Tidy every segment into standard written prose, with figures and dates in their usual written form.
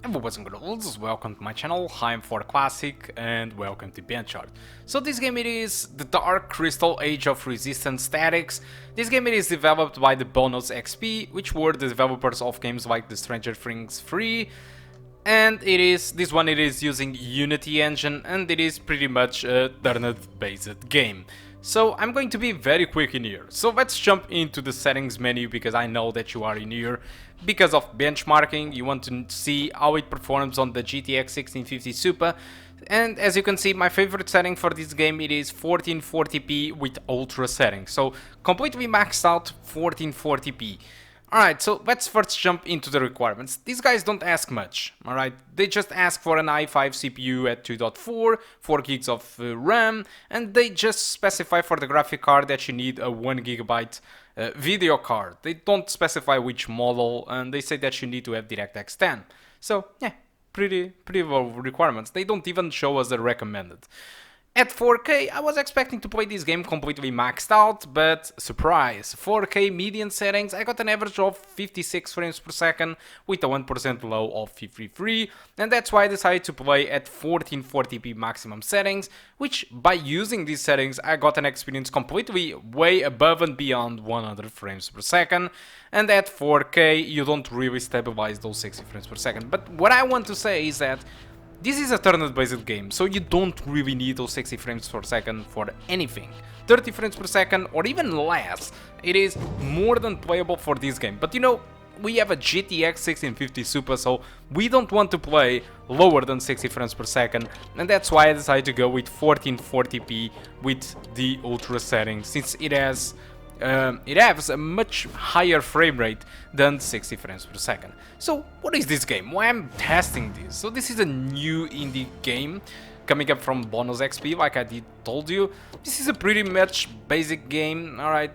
Hello boys and girls, welcome to my channel. I'm For Classic and welcome to BenchART. So this game it is the Dark Crystal Age of Resistance Statics. This game it is developed by the Bonus XP, which were the developers of games like the Stranger Things 3. And this one it is using Unity engine, and it is pretty much a turn-based game. So I'm going to be very quick in here. So let's jump into the settings menu, because I know that you are in here because of benchmarking. You want to see how it performs on the GTX 1650 Super. And as you can see, my favorite setting for this game it is 1440p with ultra settings. So completely maxed out 1440p. Alright, so let's first jump into the requirements. These guys don't ask much, alright? They just ask for an i5 CPU at 2.4, 4 gigs of RAM, and they just specify for the graphic card that you need a 1 gigabyte video card. They don't specify which model, and they say that you need to have DirectX 10. So, yeah, pretty low requirements. They don't even show us the recommended. At 4K, I was expecting to play this game completely maxed out, but surprise, 4K median settings, I got an average of 56 frames per second with a 1% low of 53, and that's why I decided to play at 1440p maximum settings, which by using these settings I got an experience completely way above and beyond 100 frames per second, and at 4K you don't really stabilize those 60 frames per second. But what I want to say is that this is a turn-based game, so you don't really need those 60 frames per second for anything. 30 frames per second or even less, it is more than playable for this game. But you know, we have a GTX 1650 Super, so we don't want to play lower than 60 frames per second, and that's why I decided to go with 1440p with the ultra setting, since it has a much higher frame rate than 60 frames per second. So what is this game? Why I'm testing this? So this is a new indie game coming up from Bonus XP, like I told you. This is a pretty much basic game, alright?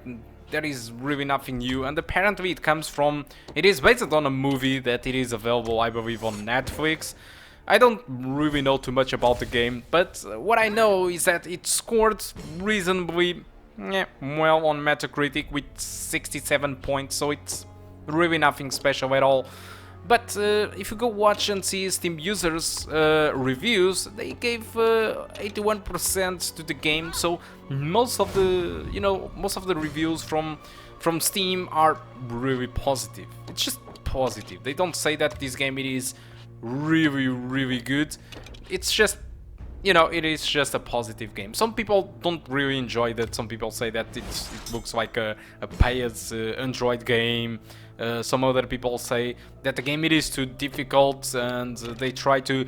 There is really nothing new, and apparently it is based on a movie that it is available, I believe, on Netflix. I don't really know too much about the game, but what I know is that it scored reasonably well on Metacritic with 67 points, so it's really nothing special at all. But if you go watch and see Steam users reviews, they gave 81% to the game. So most of the reviews from Steam are really positive. It's just positive. They don't say that this game it is really good. It's just, you know, it is just a positive game. Some people don't really enjoy that. Some people say that it looks like a pay-as Android game. Some other people say that the game it is too difficult, and they try to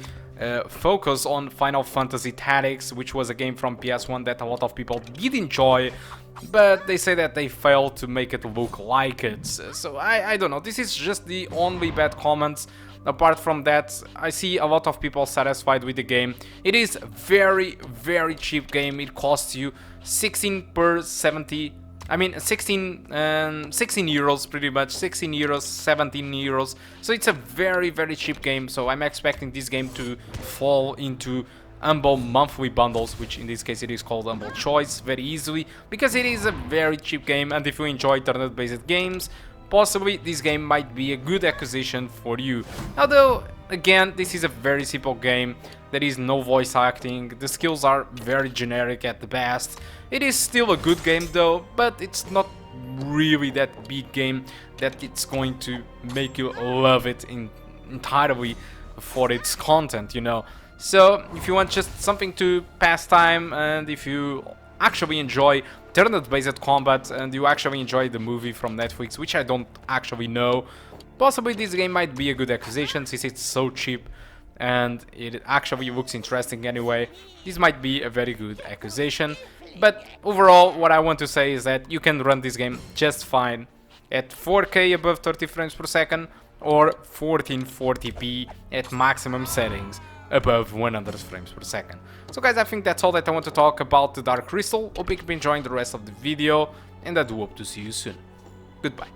focus on Final Fantasy Tactics, which was a game from PS1 that a lot of people did enjoy, but they say that they failed to make it look like it. So I don't know. This is just the only bad comments. Apart from that, I see a lot of people satisfied with the game. It is a very cheap game. It costs you 16 euros pretty much, 16 euros, 17 euros. So it's a very cheap game. So I'm expecting this game to fall into Humble monthly bundles, which in this case it is called Humble Choice, very easily, because it is a very cheap game, and if you enjoy turn-based games, possibly this game might be a good acquisition for you. Although, again, this is a very simple game. There is no voice acting. The skills are very generic at the best. It is still a good game though, but it's not really that big game that it's going to make you love it entirely for its content, you know. So if you want just something to pass time, and if you actually enjoy turn-based combat, and you actually enjoy the movie from Netflix, which I don't actually know, possibly this game might be a good acquisition since it's so cheap and it actually looks interesting anyway. This might be a very good acquisition. But overall, what I want to say is that you can run this game just fine at 4K above 30 frames per second or 1440p at maximum settings above 100 frames per second. So guys, I think that's all that I want to talk about the Dark Crystal. Hope you keep enjoying the rest of the video, and I do hope to see you soon. Goodbye.